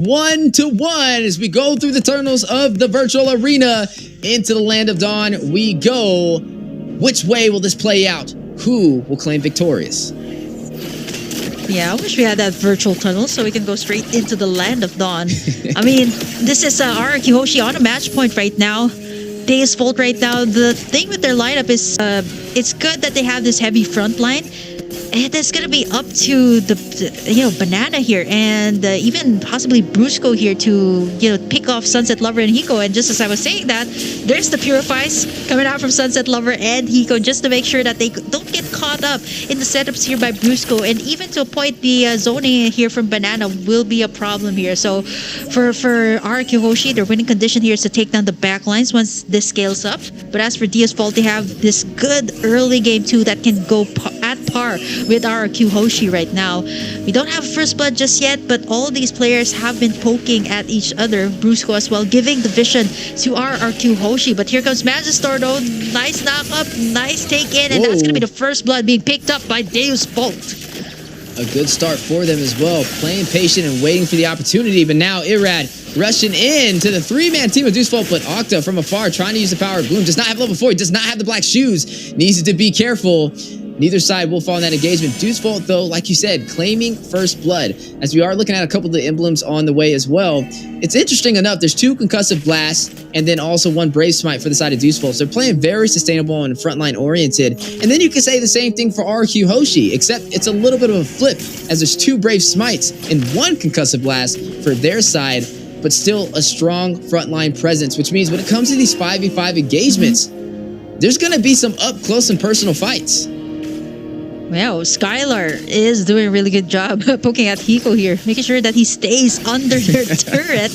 1-1 as we go through the tunnels of the virtual arena into the land of dawn. We go. Which way will this play out? Who will claim victorious? Yeah, I wish we had that virtual tunnel so we can go straight into the land of dawn. I mean, this is RRQ Hoshi on a match point right now. DeusVult right now. The thing with their lineup is it's good that they have this heavy front line. And it's going to be up to the Banana here and even possibly Brusco here to pick off Sunset Lover and Hiko. And just as I was saying that, there's the Purifies coming out from Sunset Lover and Hiko just to make sure that they don't get caught up in the setups here by Brusco. And even to a point, the zoning here from Banana will be a problem here. So for RRQ Hoshi, their winning condition here is to take down the back lines once this scales up. But as for DeusVult, they have this good early game too that can go at par with RRQ Hoshi right now. We don't have first blood just yet, but all these players have been poking at each other. Brusco as well, giving the vision to RRQ Hoshi. But here comes Magistor though. Nice knock up, nice take in, and that's going to be the first blood being picked up by DeusVult. A good start for them as well. Playing patient and waiting for the opportunity, but now Irad rushing in to the three-man team of DeusVult, but Octa from afar trying to use the power of Gloom. Does not have level 4. He does not have the black shoes. Needs to be careful. Neither side will fall in that engagement. DeusVult, though, like you said, claiming first blood. As we are looking at a couple of the emblems on the way as well. It's interesting enough. There's 2 concussive blasts and then also 1 brave smite for the side of DeusVult. So they're playing very sustainable and frontline oriented. And then you can say the same thing for RRQ Hoshi, except it's a little bit of a flip as there's 2 brave smites and 1 concussive blast for their side, but still a strong frontline presence, which means when it comes to these 5v5 engagements, there's going to be some up close and personal fights. Wow, Skylar is doing a really good job poking at Hiko here, making sure that he stays under their turret.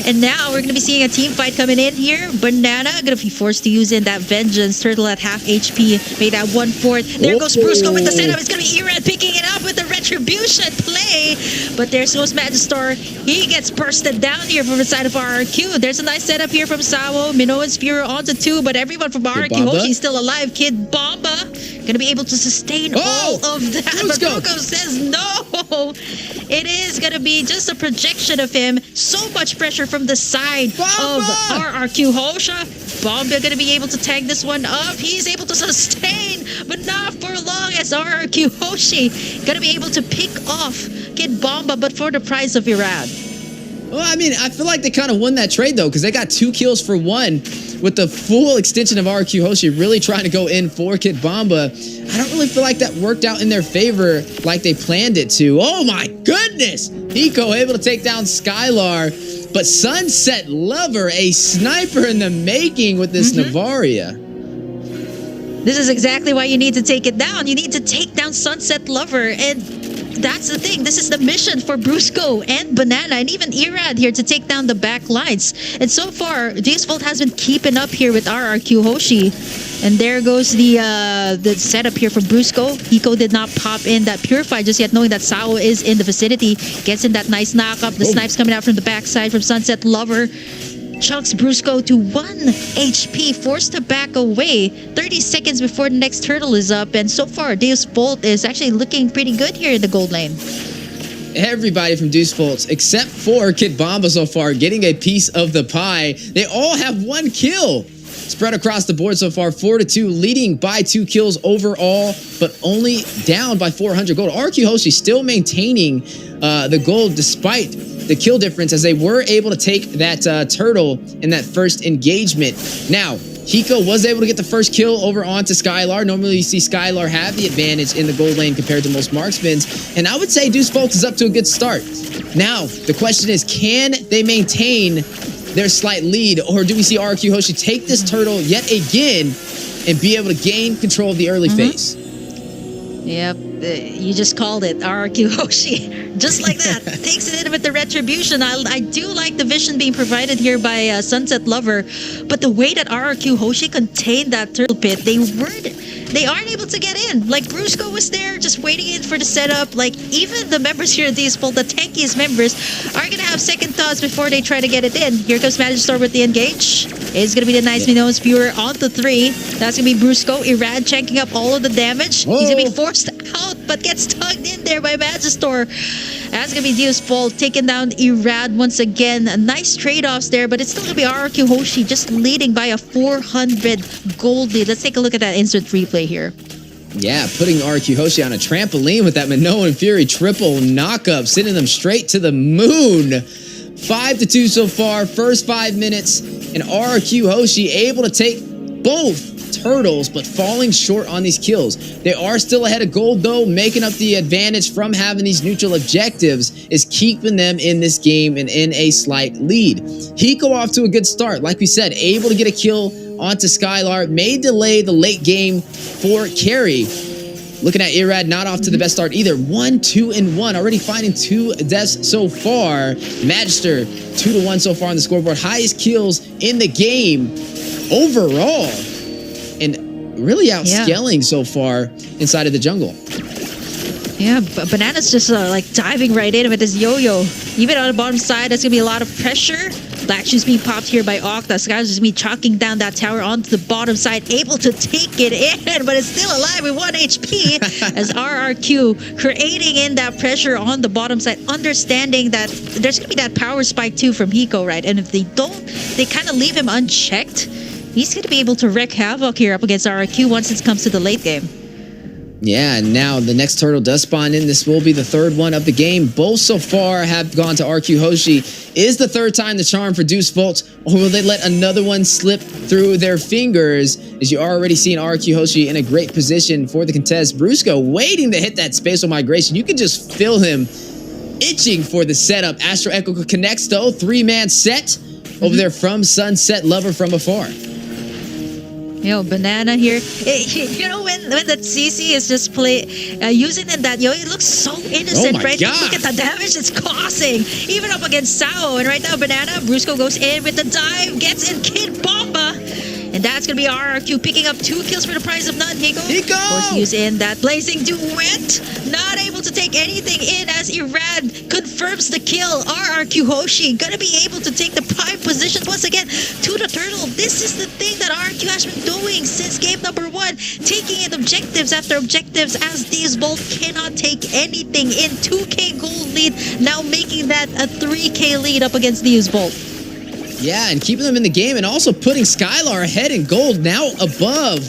And now we're going to be seeing a team fight coming in here. Banana going to be forced to use in that Vengeance. Turtle at half HP, made at 1/4. There goes Brusco with the setup. It's going to be Irad picking it up with the Retribution play. But there's goes Magistor. He gets bursted down here from the side of RRQ. There's a nice setup here from Sawo. Minoan's Fury onto 2, but everyone from RRQ Hoshi is still alive. Kid Bomba going to be able to sustain all of that. But Brusco says no. It is going to be just a projection of him. So much pressure from the side of RRQ Hoshi. Bomba going to be able to tag this one up. He's able to sustain, but not for long as RRQ Hoshi going to be able to pick off Kid Bomba, but for the price of Irad. Well, I mean, I feel like they kind of won that trade, though, because they got 2 kills for 1 with the full extension of RRQ Hoshi really trying to go in for Kid Bomba. I don't really feel like that worked out in their favor like they planned it to. Oh, my goodness! Hiko able to take down Skylar, but Sunset Lover, a sniper in the making with this Navaria. This is exactly why you need to take it down. You need to take down Sunset Lover, and that's the thing. This is the mission for Brusco and Banana and even Irad here to take down the back lines. And so far, DeusVult has been keeping up here with RRQ Hoshi. And there goes the setup here for Brusco. Hiko did not pop in that Purify just yet, knowing that Sao is in the vicinity. Gets in that nice knockup. The snipes coming out from the backside from Sunset Lover. Chunks Brusco to 1 HP, forced to back away 30 seconds before the next turtle is up. And so far, DeusVult is actually looking pretty good here in the gold lane. Everybody from DeusVult, except for Kid Bomba so far, getting a piece of the pie. They all have 1 kill. Spread across the board so far, 4-2, leading by 2 kills overall, but only down by 400 gold. RRQ Hoshi still maintaining the gold despite the kill difference, as they were able to take that turtle in that first engagement. Now, Hiko was able to get the first kill over onto Skylar. Normally you see Skylar have the advantage in the gold lane compared to most marksmans, and I would say DeusVult is up to a good start. Now, the question is, can they maintain their slight lead, or do we see RRQ Hoshi take this turtle yet again and be able to gain control of the early phase? Yep, you just called it. RRQ Hoshi, just like that, takes it in with the Retribution. I do like the vision being provided here by Sunset Lover, but the way that RRQ Hoshi contained that turtle pit, they aren't able to get in. Like, Brusco was there just waiting in for the setup. Like, even the members here at DeusVult, the tankiest members, are going to have second thoughts before they try to get it in. Here comes Magistor with the engage. It's going to be the nice Minoan's Viewer onto 3. That's going to be Brusco. Irad checking up all of the damage. He's going to be forced out, but gets tugged in there by Magistor. That's going to be DeusVult taking down Irad once again. Nice trade-offs there, but it's still going to be RRQ Hoshi just leading by a 400 gold lead. Let's take a look at that instant replay here. Yeah, putting RRQ Hoshi on a trampoline with that Minoan Fury triple knockup, sending them straight to the moon. 5-2 so far, first 5 minutes, and RRQ Hoshi able to take both turtles, but falling short on these kills. They are still ahead of gold, though. Making up the advantage from having these neutral objectives is keeping them in this game and in a slight lead. Hiko off to a good start. Like we said, able to get a kill onto Skylar. May delay the late game for carry. Looking at Irad, not off to the best start either. 1, 2, and 1. Already finding 2 deaths so far. Magister, 2-1 so far on the scoreboard. Highest kills in the game overall. And really outscaling so far inside of the jungle. Yeah, but Banana's just like diving right in with his yo-yo. Even on the bottom side, that's going to be a lot of pressure. Black Shoes being popped here by Octa. Sky's just be chalking down that tower onto the bottom side, able to take it in, but it's still alive with 1 HP as RRQ creating in that pressure on the bottom side, understanding that there's going to be that power spike too from Hiko, right? And if they don't, they kind of leave him unchecked. He's going to be able to wreak havoc here up against RRQ once it comes to the late game. Yeah, and now the next turtle does spawn in. This will be the third one of the game. Both so far have gone to RRQ Hoshi. Is the third time the charm for DeusVult, or will they let another one slip through their fingers? As you are already seeing RRQ Hoshi in a great position for the contest. Brusco waiting to hit that spatial migration. You can just feel him itching for the setup. Astro Echo connects though. 3-man set over there from Sunset Lover from afar. You know, Banana here. You know, when that CC is just using that yo, it looks so innocent, right? God. Look at the damage it's causing, even up against Sao. And right now, Banana, Brusco goes in with the dive, gets in Kid Bomba. And that's going to be RRQ picking up 2 kills for the price of none. Hiko! Of course, he's in that blazing duet. Not able to take anything in as Irad confirms the kill. RRQ Hoshi going to be able to take the prime position once again to the turtle. This is the thing that RRQ has been doing since game number 1. Taking in objectives after objectives as DeusVult cannot take anything in. 2k gold lead, now making that a 3k lead up against DeusVult. Yeah, and keeping them in the game and also putting Skylar ahead in gold, now above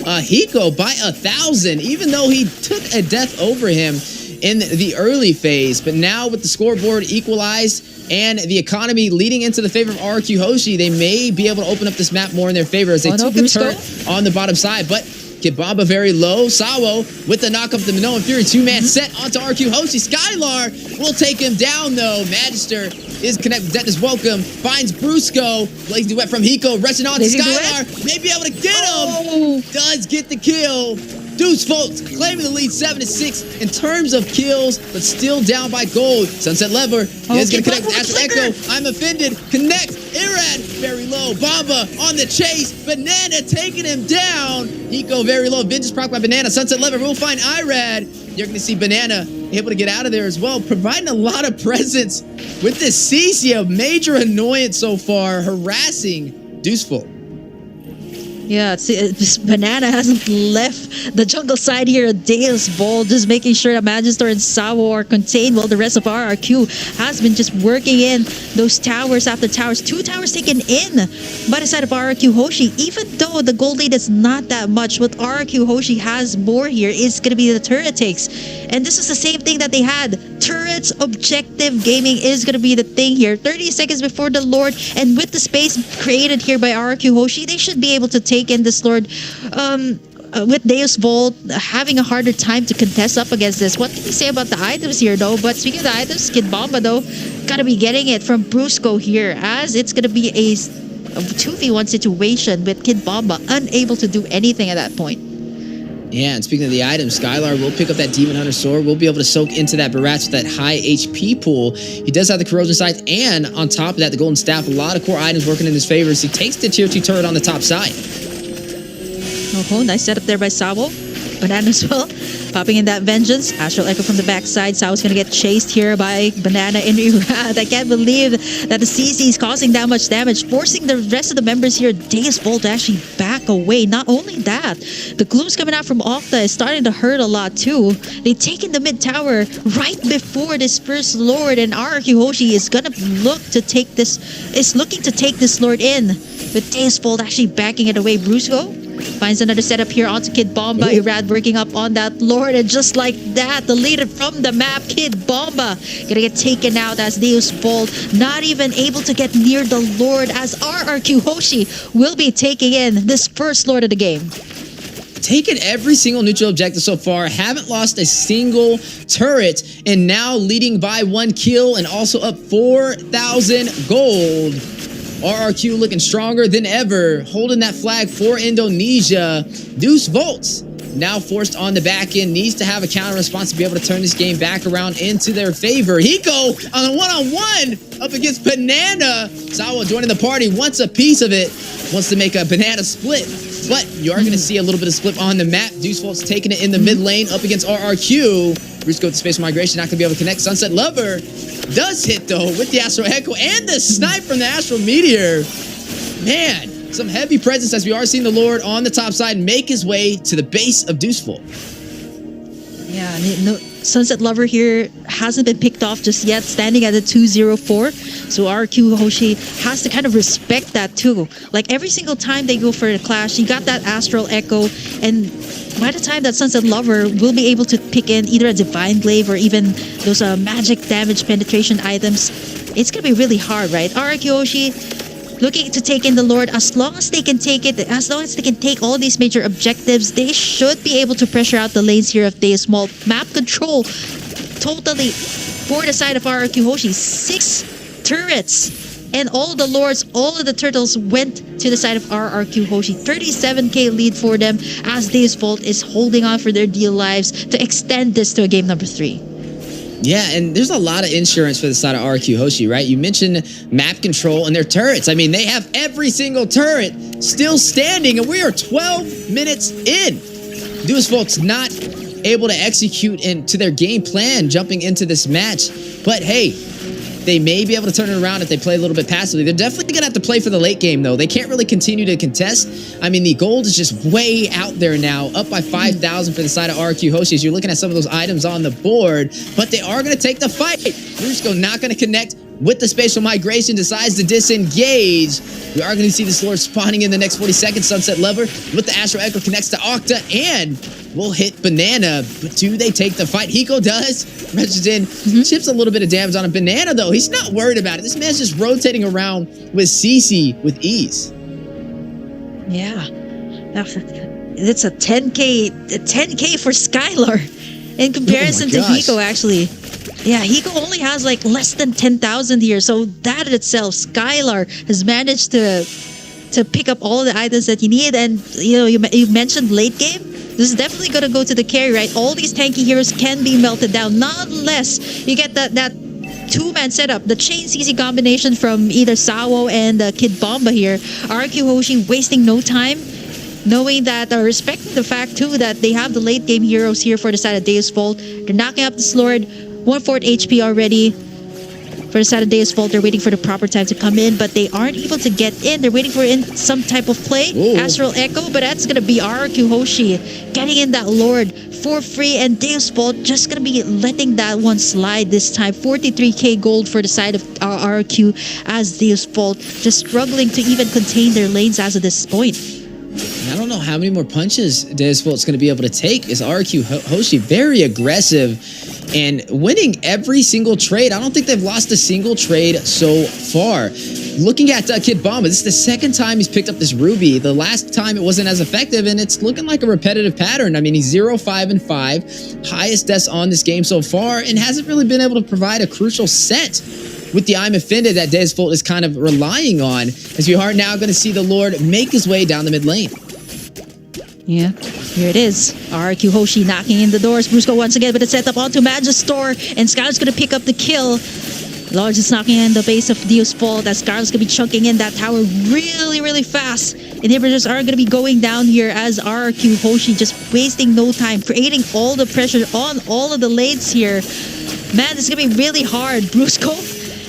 Hiko by 1,000, even though he took a death over him in the early phase. But now with the scoreboard equalized and the economy leading into the favor of RRQ Hoshi, they may be able to open up this map more in their favor as they took a turret on the bottom side. But Kibamba very low. Sawo with the knock up the Minoan Fury 2-man set onto RRQ Hoshi. Skylar will take him down though. Magister is connected. Death is welcome. Finds Brusco. Blazing duet from Hiko. Rushing on to Skylar. May be able to get him. Does get the kill. DeusVult claiming the lead 7-6 in terms of kills, but still down by gold. Sunset Lever is going to connect with Astro Echo. I'm offended. Connect. Irad very low. Bomba on the chase. Banana taking him down. Hiko very low. Vengeance proc by Banana. Sunset Lever will find Irad. You're going to see Banana able to get out of there as well, providing a lot of presence with this CC. A major annoyance so far, harassing DeusVult. Yeah, this Banana hasn't left the jungle side here at DeusVult, just making sure that Magister and Sawo are contained while the rest of RRQ has been just working in those towers after towers. 2 towers taken in by the side of RRQ Hoshi. Even though the gold lead is not that much, what RRQ Hoshi has more here is going to be the turret takes. And this is the same thing that they had. Turrets, objective gaming is going to be the thing here. 30 seconds before the Lord, and with the space created here by RRQ Hoshi, they should be able to take in this Lord. With DeusVult having a harder time to contest up against this. What can you say about the items here though? But speaking of the items, Kid Bomba though gotta be getting it from Brusco here, as it's gonna be a 2v1 situation with Kid Bomba unable to do anything at that point. Yeah, and speaking of the items, Skylar will pick up that Demon Hunter sword. We'll be able to soak into that Barats with that high HP pool. He does have the corrosion sights, and on top of that, the golden staff. A lot of core items working in his favor as he takes the tier 2 turret on the top side. Oh, nice setup there by Sabo. Banana as well. Popping in that vengeance. Astral Echo from the backside. Sao's gonna get chased here by Banana and Irad. I can't believe that the CC is causing that much damage, forcing the rest of the members here, DeusVult, to actually back away. Not only that, the glooms coming out from Octa is starting to hurt a lot too. They take in the mid tower right before this first Lord, and RRQ Hoshi is gonna looking to take this Lord in. With DeusVult actually backing it away. Brusco finds another setup here onto Kid Bomba. Irad working up on that Lord, and just like that, deleted from the map. Kid Bomba gonna get taken out as DeusVult not even able to get near the Lord, as RRQ Hoshi will be taking in this first Lord of the game. Taken every single neutral objective so far, haven't lost a single turret, and now leading by 1 kill and also up 4,000 gold. RRQ looking stronger than ever, holding that flag for Indonesia. DeusVult now forced on the back end, needs to have a counter response to be able to turn this game back around into their favor. Hiko on a one-on-one up against Banana. Sawa joining the party, wants a piece of it, wants to make a banana split. But you are going to see a little bit of split on the map. DeusVult's taking it in the mid lane up against RRQ. Brusco with the Spatial Migration, not going to be able to connect. Sunset Lover does hit, though, with the Astral Echo and the snipe from the Astral Meteor. Man, some heavy presence as we are seeing the Lord on the top side make his way to the base of DeusVult. Yeah, no, Sunset Lover here hasn't been picked off just yet, standing at a 204. So RRQ Hoshi has to kind of respect that too. Like every single time they go for the clash, you got that Astral Echo, and by the time that Sunset Lover will be able to pick in either a Divine Glaive or even those magic damage penetration items, it's gonna be really hard, right? RRQ Hoshi looking to take in the Lord. As long as they can take it, as long as they can take all these major objectives, they should be able to pressure out the lanes here of DeusVult. Map control totally for the side of RRQ Hoshi. 6 turrets, and all the Lords, all of the turtles went to the side of RRQ Hoshi. 37k lead for them as DeusVult is holding on for their dear lives to extend this to a game number 3. Yeah, and there's a lot of insurance for the side of RRQ Hoshi, right? You mentioned map control and their turrets. I mean, they have every single turret still standing, and we are 12 minutes in. DeusVult's not able to execute into their game plan jumping into this match, but hey, they may be able to turn it around if they play a little bit passively. They're definitely going to have to play for the late game, though. They can't really continue to contest. I mean, the gold is just way out there now, up by 5,000 for the side of RRQ Hoshi as you're looking at some of those items on the board, but they are going to take the fight. Brusco not going to connect with the Spatial Migration, decides to disengage. We are going to see this Lord spawning in the next 40 seconds. Sunset Lover with the Astral Echo connects to Octa and will hit Banana, but do they take the fight? Hiko does. Rushes in, chips a little bit of damage on a Banana, though. He's not worried about it. This man's just rotating around with CC with ease. Yeah. It's a 10k for Skylar in comparison to Hiko, actually. Yeah, Hiko only has like less than 10,000 here, so that in itself, Skylar has managed to pick up all the items that you need. And you know, you mentioned late game. This is definitely going to go to the carry, right? All these tanky heroes can be melted down, not unless you get that 2-man setup, the chain CC combination from either Sawo and Kid Bomba here. RRQ Hoshi wasting no time, knowing that, respecting the fact too that they have the late game heroes here for the side of DeusVult. They're knocking up this Lord, 1/4 HP already. For the side of DeusVult, they're waiting for the proper time to come in, but they aren't able to get in. They're waiting for some type of play. Ooh. Astral Echo, but that's going to be RRQ Hoshi getting in that Lord for free, and DeusVult just going to be letting that one slide this time. 43k gold for the side of RRQ as DeusVult just struggling to even contain their lanes as of this point. I don't know how many more punches DeusVult's going to be able to take. Is RRQ Hoshi very aggressive and winning every single trade. I don't think they've lost a single trade so far. Looking at Kid Bomba, this is the second time he's picked up this Ruby. The last time it wasn't as effective, and it's looking like a repetitive pattern. I mean, he's 0-5-5, highest deaths on this game so far, and hasn't really been able to provide a crucial set with the I'm Offended that DeusVult is kind of relying on, as we are now going to see the Lord make his way down the mid lane. Yeah, here it is. RRQ Hoshi knocking in the doors. Brusco once again with a setup onto Magister, and Skylar's going to pick up the kill. Lord just knocking in the base of DeusVult as Carlos going to be chunking in that tower really, really fast. Inhibitors are going to be going down here as RRQ Hoshi just wasting no time, creating all the pressure on all of the lanes here. Man, this is going to be really hard. Brusco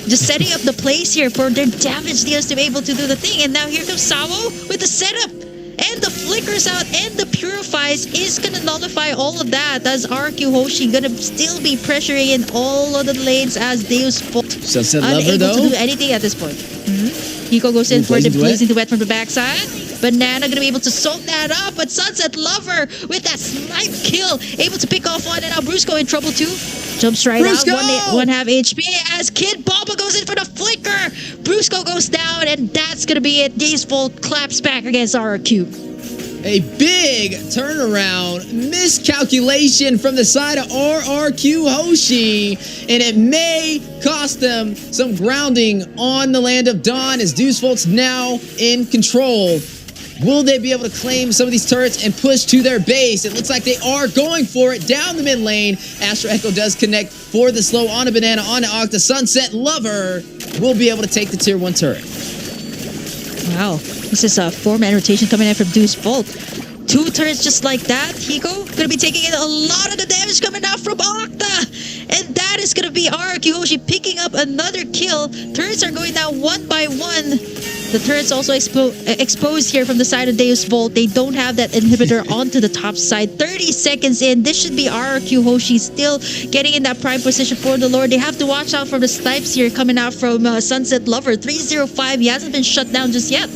just setting up the place here for their damage deals to be able to do the thing. And now here comes Sawo with the setup. And the flickers out and the purifies is going to nullify all of that as RQ Hoshi going to still be pressuring in all of the lanes as DeusVult Sunset Lover, unable though, to do anything at this point. Hiko goes in for the Blazing Duet from the backside. Banana going to be able to soak that up, but Sunset Lover with that snipe kill, able to pick off one, and now Brusco in trouble too. Jumps right Brusco! out, one half HP as Kid Bomba goes in for the flicker. Brusco goes down, and that's going to be it. DeusVult claps back against RRQ. A big turnaround, miscalculation from the side of RRQ Hoshi, and it may cost them some grounding on the land of Dawn as DeusVult's now in control. Will they be able to claim some of these turrets and push to their base? It looks like they are going for it down the mid lane. Astro Echo does connect for the slow on a Banana, on an Octa. Sunset Lover will be able to take the tier 1 turret. Wow, this is a 4-man rotation coming in from DeusVult. 2 turrets just like that. Hiko gonna be taking in a lot of the damage coming out from Octa. And that is gonna be RRQ Hoshi picking up another kill. Turrets are going down one by one. The turrets also exposed here from the side of DeusVult. They don't have that inhibitor onto the top side. 30 seconds in. This should be RRQ Hoshi still getting in that prime position for the Lord. They have to watch out for the snipes here coming out from Sunset Lover. 305. He hasn't been shut down just yet.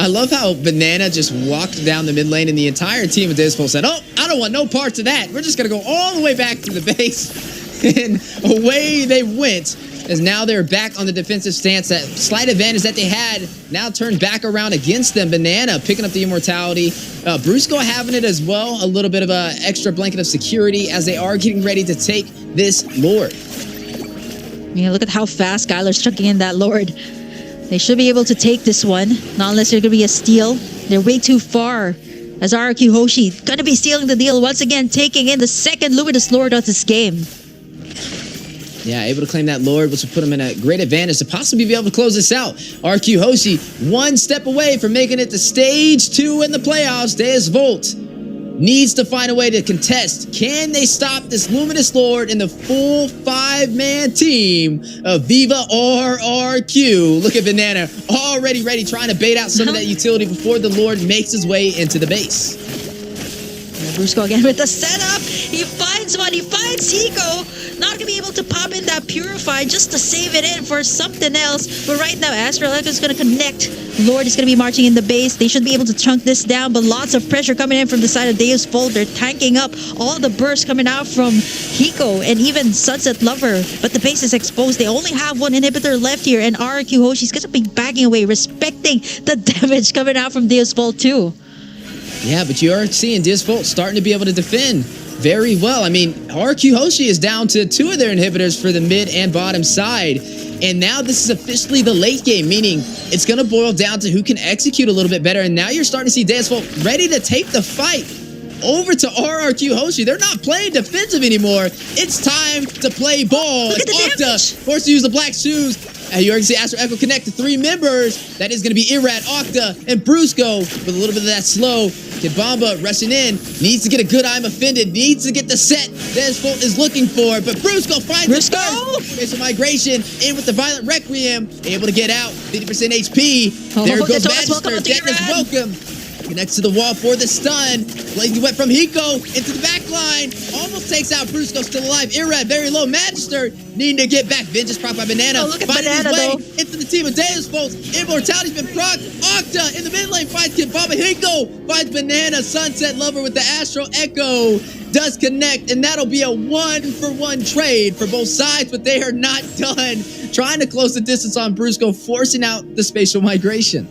I love how Banana just walked down the mid lane and the entire team of DeusVult said, oh, I don't want no parts of that. We're just going to go all the way back to the base. And away they went. As now they're back on the defensive stance. That slight advantage that they had now turned back around against them. Banana picking up the immortality. Brusco having it as well. A little bit of an extra blanket of security as they are getting ready to take this Lord. Yeah, look at how fast Skylar's chucking in that Lord. They should be able to take this one. Not unless they're going to be a steal. They're way too far. As RRQ Hoshi going to be stealing the deal once again, taking in the second Luminous Lord of this game. Yeah, able to claim that Lord, which will put him in a great advantage to possibly be able to close this out. RQ Hoshi, one step away from making it to stage 2 in the playoffs. DeusVult needs to find a way to contest. Can they stop this Luminous Lord in the full 5-man team of Viva RRQ? Look at Banana, already ready, trying to bait out some of that utility before the Lord makes his way into the base. Brusco again with the setup. He finds one. He finds Hiko. Not going to be able to pop in that Purify just to save it in for something else. But right now, Astral Echo is going to connect. Lord is going to be marching in the base. They should be able to chunk this down, but lots of pressure coming in from the side of DeusVult. They're tanking up all the bursts coming out from Hiko and even Sunset Lover. But the base is exposed. They only have one inhibitor left here, and RRQ Hoshi's going to be backing away, respecting the damage coming out from DeusVult too. Yeah, but you are seeing DeusVult starting to be able to defend very well. I mean, RQ Hoshi is down to 2 of their inhibitors for the mid and bottom side. And now this is officially the late game, meaning it's going to boil down to who can execute a little bit better. And now you're starting to see DeusVult ready to take the fight over to RRQ Hoshi. They're not playing defensive anymore. It's time to play ball. Look at the damage. Forced to use the black shoes. You already see Astro Echo connect to 3 members. That is going to be Irad, Octa, and Brusco with a little bit of that slow. Kibamba rushing in. Needs to get a good I'm offended. Needs to get the set DeusVult is looking for. But Brusco finds it first. Facial migration in with the Violent Requiem. Able to get out. 50% HP. There goes Magister. Deathness welcome. Connects to the wall for the stun. Blazing Wet from Hiko into the back line. Almost takes out Brusco, still alive. Irad, very low. Magister needing to get back. Vengeance proc by Banana. Look at finding Banana, his way though. into the team of DeusVult. Immortality's been procced. Octa in the mid lane finds Kibamba. Hiko finds Banana. Sunset Lover with the Astro Echo does connect, and that'll be a 1-for-1 trade for both sides, but they are not done. Trying to close the distance on Brusco, forcing out the spatial migration.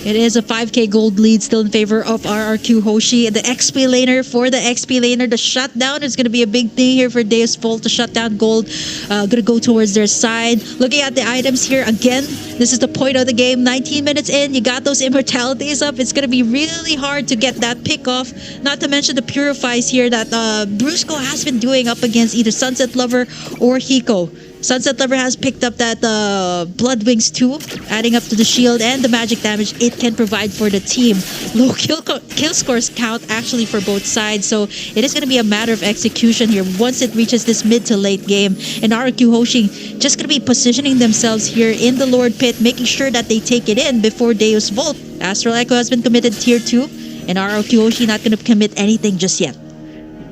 It is a 5k gold lead still in favor of RRQ Hoshi. The XP laner for the XP laner. The shutdown is going to be a big thing here for DeusVult. The shutdown gold going to go towards their side. Looking at the items here again, this is the point of the game. 19 minutes in, you got those immortalities up. It's going to be really hard to get that pick off. Not to mention the purifies here that Brusco has been doing up against either Sunset Lover or Hiko. Sunset Lover has picked up that Blood Wings too, adding up to the shield and the magic damage it can provide for the team. Low kill scores count actually for both sides, so it is going to be a matter of execution here once it reaches this mid to late game. And RRQ Hoshi just going to be positioning themselves here in the Lord Pit, making sure that they take it in before DeusVult. Astral Echo has been committed tier 2, and RRQ Hoshi not going to commit anything just yet.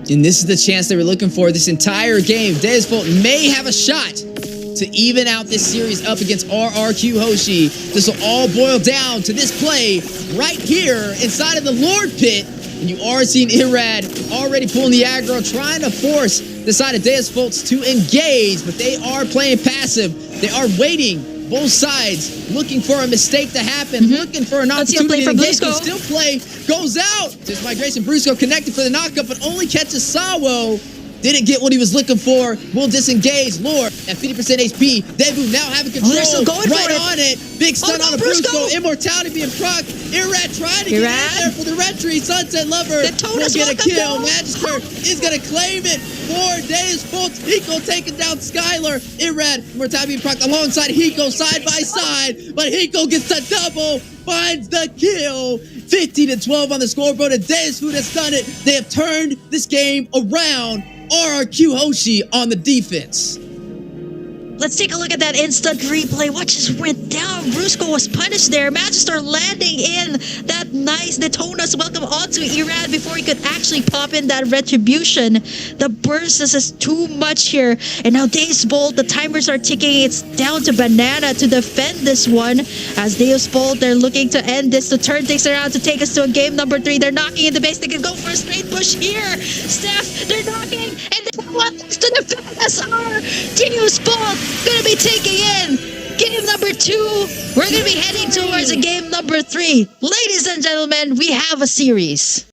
And this is the chance they were looking for this entire game. DeusVult may have a shot to even out this series up against RRQ Hoshi. This will all boil down to this play right here inside of the Lord Pit. And you are seeing Irad already pulling the aggro, trying to force the side of DeusVult to engage, but they are playing passive. They are waiting. Both sides looking for a mistake to happen, looking for an opportunity to engage, but still play goes out. Just migration, Brusco connected for the knockup, but only catches Sawo. Didn't get what he was looking for. Will disengage. Lord at 50% HP. Debu now having control. Right on it. Big stun on a Brusco. Immortality being procced. Irad trying to get in there for the retreat. Sunset Lover will get a kill. Magister is going to claim it for DeusVult. Hiko taking down Skylar. Irad, Immortality being procced alongside Hiko side by side. But Hiko gets the double. Finds the kill. 15-12 on the scoreboard, and DeusVult has done it. They have turned this game around. RRQ Hoshi on the defense. Let's take a look at that instant replay. What just went down? Brusco was punished there. Magister landing in that nice Detona's welcome onto Irad before he could actually pop in that retribution. The burst is just too much here. And now DeusVult, the timers are ticking. It's down to Banana to defend this one. As DeusVult, they're looking to end this, to turn things around, to take us to a game number 3. They're knocking in the base. They can go for a straight push here. Steph, they're knocking, and they want us to defend SR. DeusVult gonna be taking in game number 2. We're gonna be heading towards a game number 3. Ladies and gentlemen, we have a series.